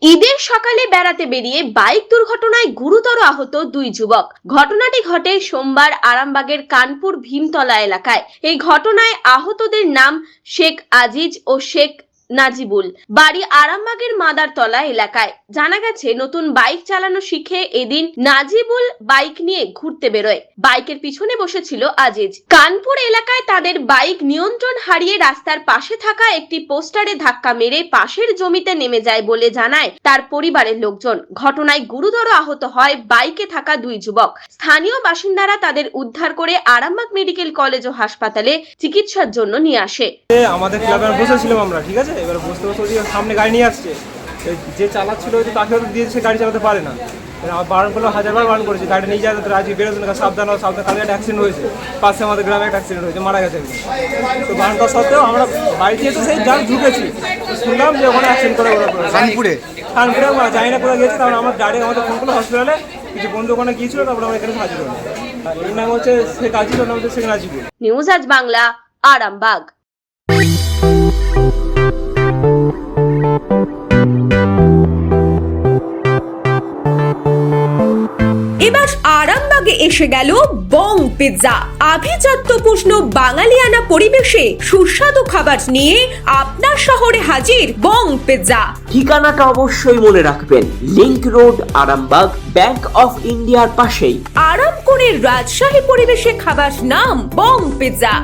ঈদের সকালে বেড়াতে বেরিয়ে বাইক দুর্ঘটনায় গুরুতর আহত দুই যুবক। ঘটনাটি ঘটে সোমবার আরামবাগের কানপুর ভীমতলা এলাকায়। এই ঘটনায় আহতদের নাম শেখ আজিজ ও শেখ নাজিবুল, বাড়ি আরামবাগের মাদারতলা এলাকায়। জানা গেছে, নতুন বাইক চালানো শিখে এদিন নাজিবুল বাইক নিয়ে ঘুরতে বেরোয়। বাইকের পিছনে বসেছিল আজিজ। কানপুর এলাকায় তাদের বাইক নিয়ন্ত্রণ হারিয়ে রাস্তার পাশে থাকা একটি পোস্টারে ধাক্কা মেরে পাশের জমিতে নেমে যায় বলে জানায় তার পরিবারের লোকজন। ঘটনায় গুরুতর আহত হয় বাইকে থাকা দুই যুবক। স্থানীয় বাসিন্দারা তাদের উদ্ধার করে আরামবাগ মেডিকেল কলেজ ও হাসপাতালে চিকিৎসার জন্য নিয়ে আসে। আমাদের ক্লাবে বসেছিলাম আমরা, ঠিক আছে। এবার বসতে বসতে সামনে গাড়ি নিয়ে আসছে, যে চালাচ্ছিল হয়তো তাকে হয়তো দিয়েছে, গাড়ি চালাতে পারে না। বারণ করলো, হাজারবার বারণ করেছি গাড়ি নিয়ে যাতে রাজি বেরোতে না, সাবধান সাবধান। কালকে একটা অ্যাক্সিডেন্ট হয়েছে পাশে, আমাদের গ্রামে একটা অ্যাক্সিডেন্ট হয়েছে, মারা গেছে। তো বারণ করা সত্ত্বেও আমরা বাড়িতে এসে সেই যান ঢুকেছি, শুনলাম যে ওখানে অ্যাক্সিডেন্ট করে কানপুরে আমরা জানি না কোথায় গেছে। তারপরে আমার ডাইরেক্ট আমাদের ফোন করলো হসপিটালে, কিছু বন্ধু ওখানে গিয়েছিল। তারপরে আমরা এখানে হাজির হলাম। এর নাম হচ্ছে শেখ আজিজ, ওর নাম হচ্ছে শেখ নাজিবুল। নিউজ আজ বাংলা, আরামবাগ। এবার আরামবাগে এসে গেল বং পিৎজা। আভিজাত্যপূর্ণ বাঙালিয়ানা পরিবেশে সুস্বাদু খাবার নিয়ে আপনার শহরে হাজির বং পিৎজা। ঠিকানাটা অবশ্যই মনে রাখবেন, link road, Arambagh, bank of ইন্ডিয়ার পাশেই। আরাম করে রাজশাহী পরিবেশে খাবার নাম বং পিৎজা।